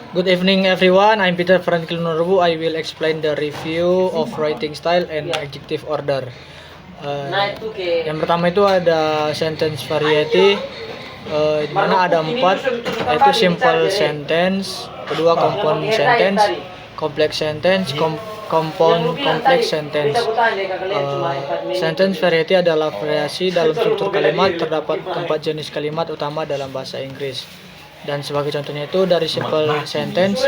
Good evening everyone, I'm Peter Franklin Norbu. I will explain the review of writing style and adjective order. Yang pertama itu ada sentence variety, di mana ada 4, yaitu simple sentence, kedua compound sentence, complex sentence, compound complex sentence. Sentence variety adalah variasi dalam struktur kalimat. Terdapat 4 jenis kalimat utama dalam bahasa Inggris. Dan sebagai contohnya itu dari simple sentence,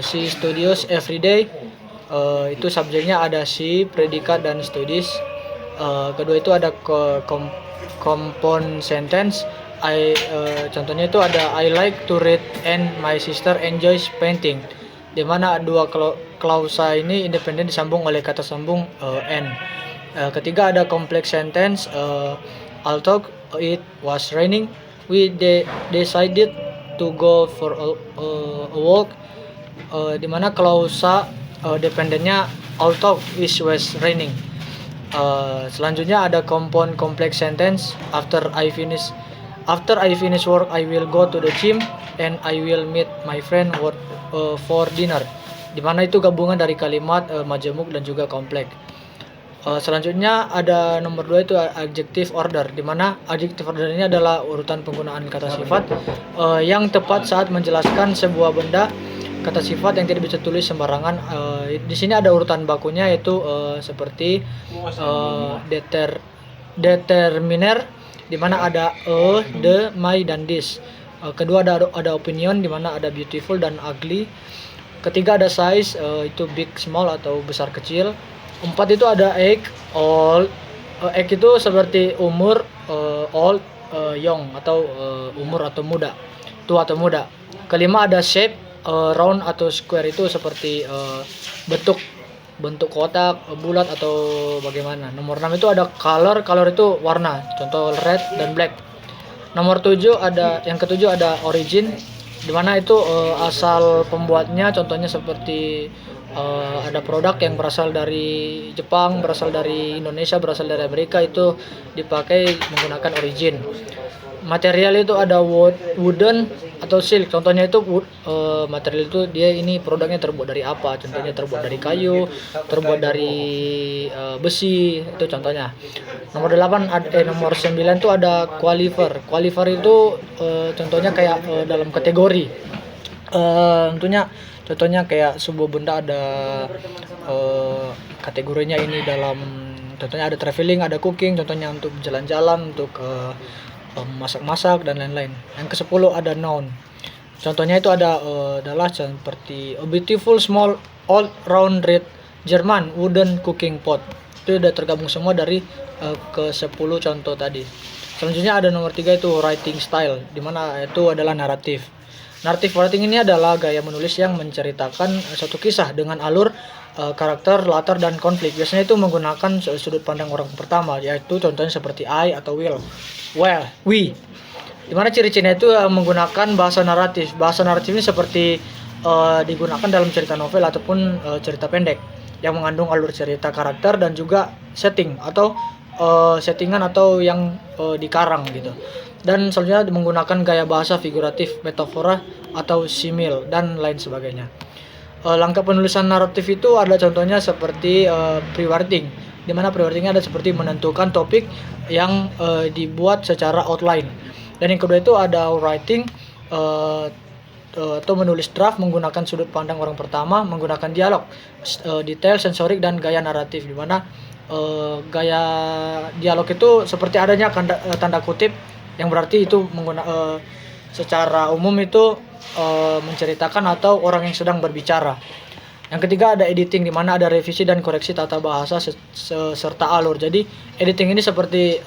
she studies every day, itu subjeknya ada she, predikat dan studies. Kedua itu ada compound sentence, contohnya itu ada I like to read and my sister enjoys painting, di mana dua klausa ini independen disambung oleh kata sambung and. Ketiga ada complex sentence, although it was raining, we decided to go for a walk, di mana klausa dependennya although it was raining. Selanjutnya ada compound complex sentence, after I finish work I will go to the gym and I will meet my friend for dinner, di mana itu gabungan dari kalimat majemuk dan juga kompleks. Selanjutnya ada nomor 2 itu adjective order, di mana adjective order ini adalah urutan penggunaan kata sifat yang tepat saat menjelaskan sebuah benda. Kata sifat yang tidak bisa tulis sembarangan. Di sini ada urutan bakunya, yaitu seperti determiner, di mana ada the, my dan this. Kedua ada opinion, di mana ada beautiful dan ugly. Ketiga ada size, itu big, small atau besar kecil. 4 itu ada age, old. Age itu seperti umur, old, young atau umur atau muda, tua atau muda. Kelima ada shape, round atau square, itu seperti bentuk kotak, bulat atau bagaimana. Nomor 6 itu ada color itu warna, contoh red dan black. Nomor 7 yang ketujuh ada origin, di mana itu asal pembuatnya, contohnya seperti ada produk yang berasal dari Jepang, berasal dari Indonesia, berasal dari Amerika, itu dipakai menggunakan origin. Material itu ada wooden atau silk, contohnya itu material itu dia ini produknya terbuat dari apa, contohnya terbuat dari kayu, terbuat dari besi, itu contohnya. Nomor 9 itu ada qualifier. Qualifier itu contohnya kayak dalam kategori, contohnya kayak sebuah benda ada kategorinya ini dalam, contohnya ada traveling, ada cooking, contohnya untuk jalan-jalan, untuk masak-masak dan lain-lain. Yang ke-10 ada noun, contohnya itu adalah seperti a beautiful small old round red German wooden cooking pot. Itu udah tergabung semua dari ke-10 contoh tadi. Selanjutnya ada nomor 3 itu writing style, dimana itu adalah naratif. Narrative writing ini adalah gaya menulis yang menceritakan suatu kisah dengan alur, karakter, latar, dan konflik. Biasanya itu menggunakan sudut pandang orang pertama, yaitu contohnya seperti I atau will, well, we. Dimana ciri-cirinya itu menggunakan bahasa naratif. Bahasa naratif ini seperti digunakan dalam cerita novel ataupun cerita pendek yang mengandung alur cerita, karakter, dan juga setting atau settingan atau yang dikarang gitu. Dan selanjutnya menggunakan gaya bahasa figuratif, metafora atau simil dan lain sebagainya. Langkah penulisan naratif itu ada contohnya seperti pre-writing, di mana pre-writingnya ada seperti menentukan topik yang dibuat secara outline. Dan yang kedua itu ada writing, atau menulis draft menggunakan sudut pandang orang pertama, menggunakan dialog, detail, sensorik, dan gaya naratif, di mana gaya dialog itu seperti adanya tanda kutip, yang berarti itu secara umum itu menceritakan atau orang yang sedang berbicara. Yang ketiga ada editing, di mana ada revisi dan koreksi tata bahasa serta alur. Jadi editing ini seperti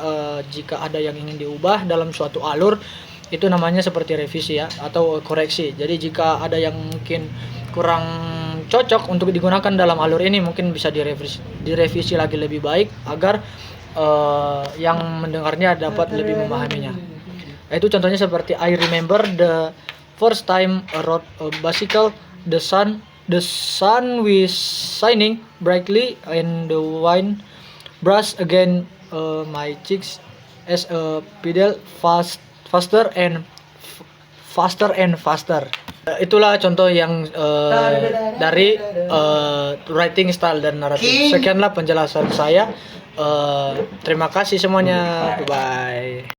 jika ada yang ingin diubah dalam suatu alur, itu namanya seperti revisi ya, atau koreksi. Jadi jika ada yang mungkin kurang cocok untuk digunakan dalam alur ini, mungkin bisa direvisi lagi lebih baik agar yang mendengarnya dapat lebih memahaminya. Itu contohnya seperti I remember the first time I rode a bicycle, the sun was shining brightly and the wind brushed against my cheeks as a pedal faster and faster. Itulah contoh yang dari writing style dan naratif. Sekianlah penjelasan saya. Terima kasih semuanya. Bye bye.